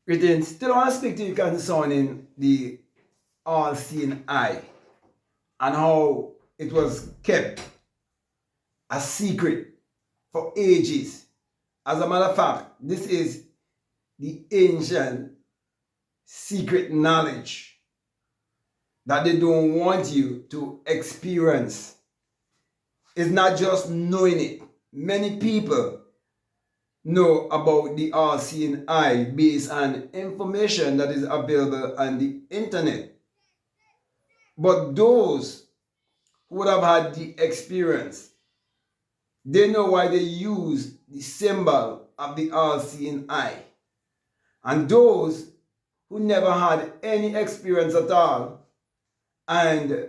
Greetings. Still want to speak to you concerning the all-seeing eye and how it was kept a secret for ages. As a matter of fact, this is the ancient secret knowledge that they don't want you to experience. It's not just knowing it. Many people know about the all-seeing eye based on information that is available on the internet. But those who would have had the experience, they know why they use the symbol of the all-seeing eye. And those who never had any experience at all and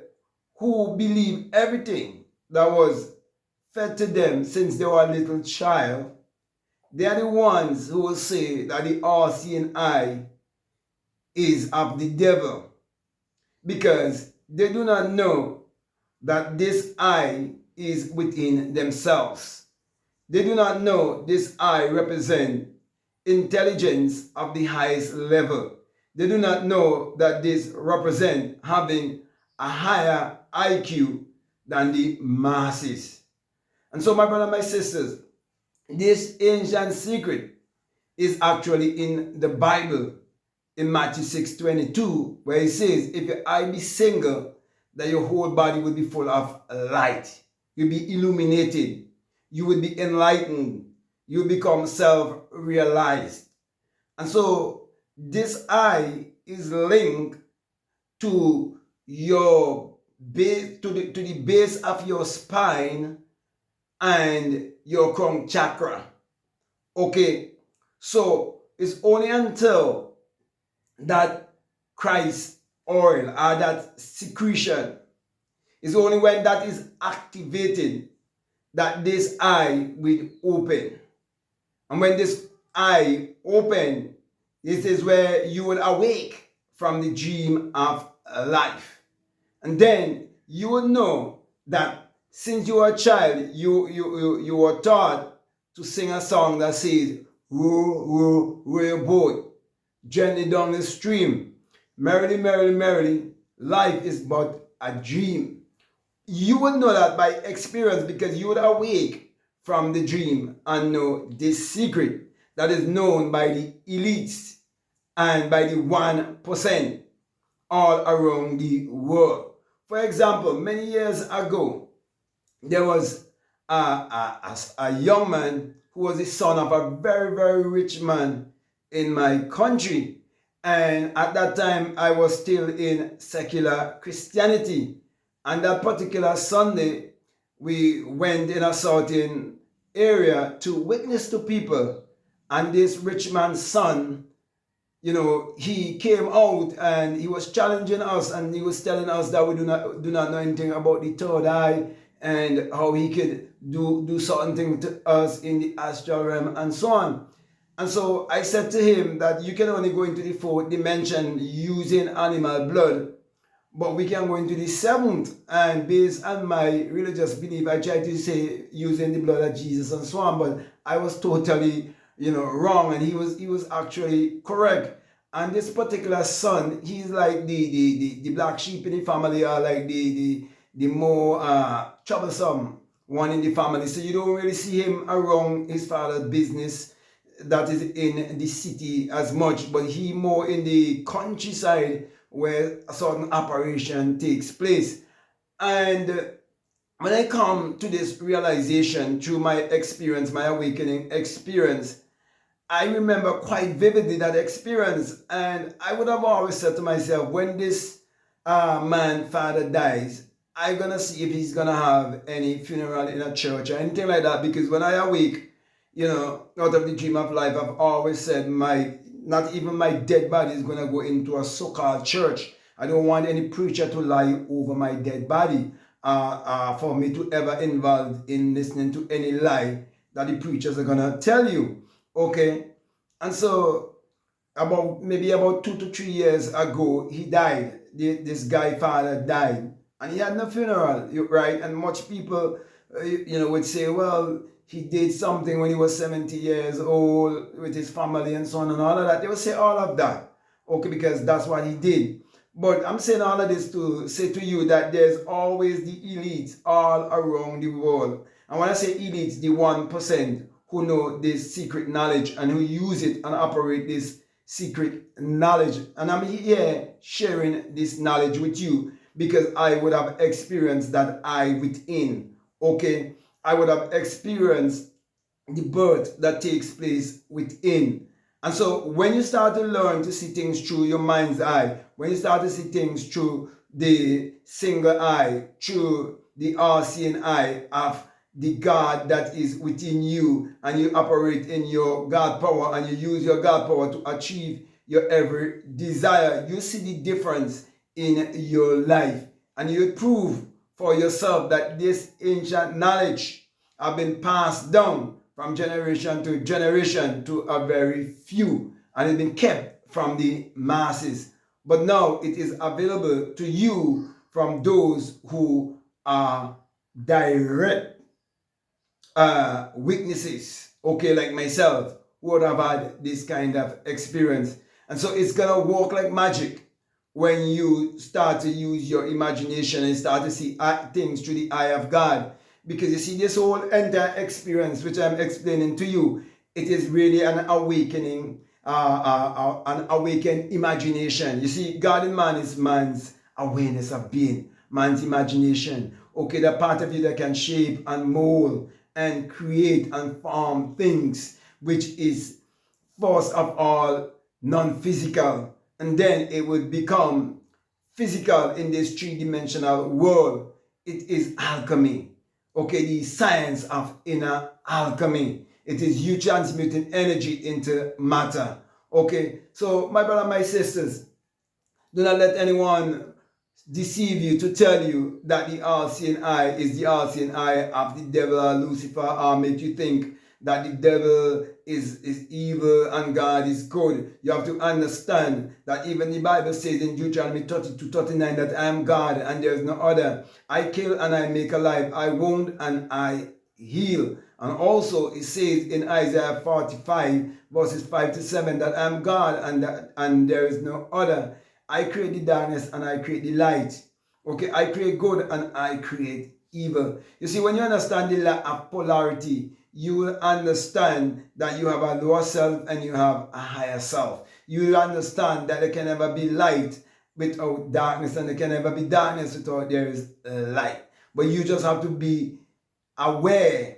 who believe everything that was fed to them since they were a little child, they are the ones who will say that the all-seeing eye is of the devil, because they do not know that this eye is within themselves. They do not know this eye represents intelligence of the highest level. They do not know that this represents having a higher IQ than the masses. And so, my brother, my sisters, this ancient secret is actually in the Bible in Matthew 6:22, where it says, if your eye be single, that your whole body will be full of light. You'll be illuminated. You will be enlightened. You become self-realized. And so this eye is linked to your base, to the base of your spine and your crown chakra. Okay, so it's only until that Christ oil or that secretion is only when that is activated that this eye will open. And when this eye open, this is where you will awake from the dream of life. And then you will know that since you were a child, you were taught to sing a song that says, row, row, row your boat gently down the stream. Merrily, merrily, merrily, life is but a dream. You would know that by experience, because you would awake from the dream and know this secret that is known by the elites and by the 1% all around the world. For example, many years ago, there was a young man who was the son of a very, very rich man in my country. And at that time, I was still in secular Christianity. And that particular Sunday, we went in a certain area to witness to people. And this rich man's son, he came out and he was challenging us, and he was telling us that we do not know anything about the third eye and how he could do something to us in the astral realm and so on. And so I said to him that you can only go into the fourth dimension using animal blood, but we can go into the seventh. And based on my religious belief, I tried to say using the blood of Jesus and so on, but I was totally, wrong, and he was actually correct. And this particular son, he's like the black sheep in the family, or like the more troublesome one in the family. So you don't really see him around his father's business that is in the city as much, but he more in the countryside where a certain operation takes place. And when I come to this realization through my experience, my awakening experience, I remember quite vividly that experience. And I would have always said to myself, when this man father dies, I'm gonna see if he's gonna have any funeral in a church or anything like that. Because when I awake, out of the dream of life, I've always said not even my dead body is gonna go into a so-called church. I don't want any preacher to lie over my dead body, for me to ever involve in listening to any lie that the preachers are gonna tell you. Okay, and so maybe about 2 to 3 years ago, he died. This guy father died, and he had no funeral, right? And much people, would say, well, he did something when he was 70 years old with his family and so on and all of that. They will say all of that, okay, because that's what he did. But I'm saying all of this to say to you that there's always the elites all around the world. And when I say elites, the 1% who know this secret knowledge and who use it and operate this secret knowledge. And I'm here sharing this knowledge with you because I would have experienced that I within. Okay, I would have experienced the birth that takes place within. And so when you start to learn to see things through your mind's eye, when you start to see things through the single eye, through the all-seeing eye of the God that is within you, and you operate in your God power and you use your God power to achieve your every desire, you see the difference in your life, and you prove for yourself that this ancient knowledge have been passed down from generation to a very few, and it's been kept from the masses. But now it is available to you from those who are direct witnesses, okay, like myself, who would have had this kind of experience. And so it's gonna work like magic when you start to use your imagination and start to see things through the eye of God. Because you see, this whole entire experience which I'm explaining to you, it is really an awakening, an awakened imagination. You see, God in man is man's awareness of being, man's imagination. Okay, the part of you that can shape and mold and create and form things, which is first of all non-physical, and then it would become physical in this three-dimensional world. It is alchemy, okay, the science of inner alchemy. It is you transmuting energy into matter. Okay, so my brother, my sisters, do not let anyone deceive you to tell you that the all-seeing eye is the all-seeing eye of the devil or Lucifer, or make you think that the devil is evil and God is good. You have to understand that even the Bible says in Deuteronomy 30-39 that I am God and there is no other. I kill and I make alive. I wound and I heal. And also it says in Isaiah 45 verses 5-7 that I am God and there is no other. I create the darkness and I create the light. Okay, I create good and I create evil. You see, when you understand the law of polarity, you will understand that you have a lower self and you have a higher self. You will understand that there can never be light without darkness, and there can never be darkness without there is light. But you just have to be aware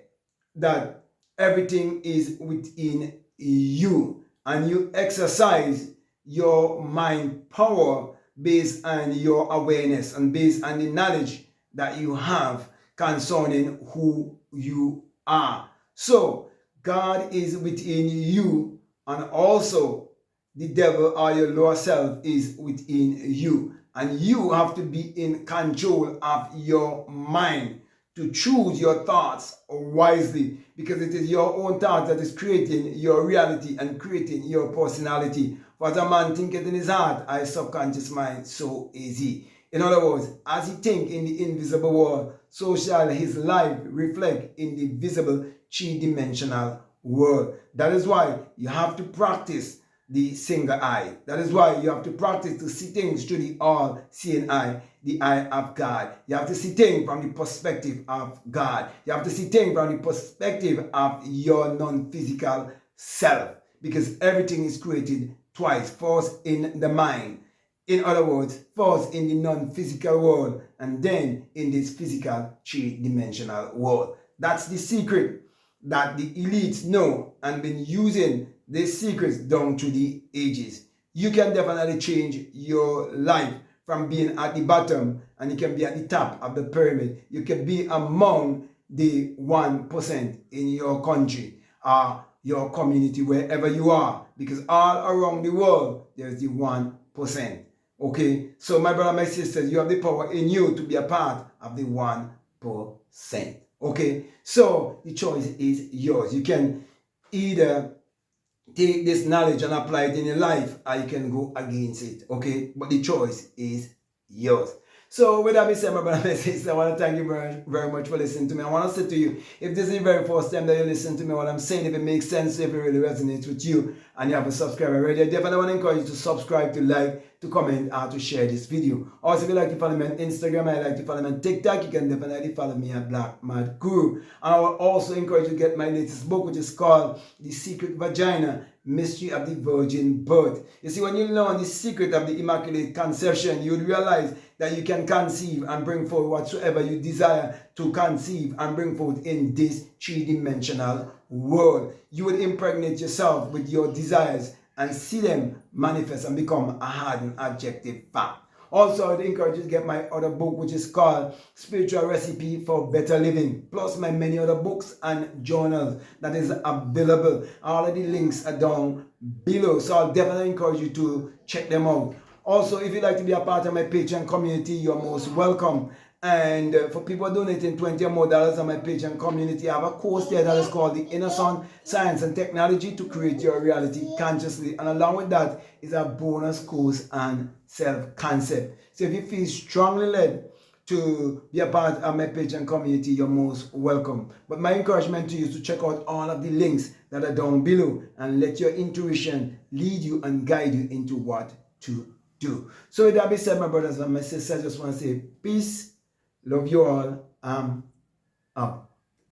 that everything is within you, and you exercise your mind power based on your awareness and based on the knowledge that you have concerning who you are. So God is within you, and also the devil or your lower self is within you, and you have to be in control of your mind to choose your thoughts wisely, because it is your own thought that is creating your reality and creating your personality. For as a man thinketh in his heart, his subconscious mind, so is he. In other words, as he think in the invisible world, so shall his life reflect in the visible three-dimensional world. That is why you have to practice the single eye. That is why you have to practice to see things through the all-seeing eye, the eye of God. You have to see things from the perspective of God. You have to see things from the perspective of your non-physical self, because everything is created twice, first in the mind. In other words, first in the non-physical world and then in this physical three-dimensional world. That's the secret that the elites know and been using these secrets down through the ages. You can definitely change your life from being at the bottom, and you can be at the top of the pyramid. You can be among the 1% in your country, your community, wherever you are, because all around the world there's the 1%. Okay, so my brother, my sisters, you have the power in you to be a part of the 1%. Okay, so the choice is yours. You can either take this knowledge and apply it in your life, or you can go against it. Okay, but the choice is yours. So with that being said, my brother and sisters, I want to thank you very, very much for listening to me. I want to say to you, if this is the very first time that you listen to me, what I'm saying, if it makes sense, if it really resonates with you, and you have a subscriber already, I definitely want to encourage you to subscribe, to like, to comment, and to share this video. Also, if you like to follow me on Instagram, I like to follow me on TikTok, you can definitely follow me at BlackMadGuru. And I will also encourage you to get my latest book, which is called The Secret Vagina, Mystery of the Virgin Birth. You see, when you learn the secret of the Immaculate Conception, you would realize that you can conceive and bring forth whatsoever you desire to conceive and bring forth in this three-dimensional world. You would impregnate yourself with your desires and see them manifest and become a hardened objective fact. Also, I would encourage you to get my other book, which is called Spiritual Recipe for Better Living, plus my many other books and journals that is available. All of the links are down below, so I'll definitely encourage you to check them out. Also, if you'd like to be a part of my Patreon community, you're most welcome. And for people donating $20 or more on my Patreon community, I have a course there that is called The Inner Sun, Science and Technology to Create Your Reality Consciously. And along with that is a bonus course on self-concept. So if you feel strongly led to be a part of my Patreon community, you're most welcome. But my encouragement to you is to check out all of the links that are down below and let your intuition lead you and guide you into what to do. So with that being said, my brothers and my sisters, I just want to say peace. Love you all. Out.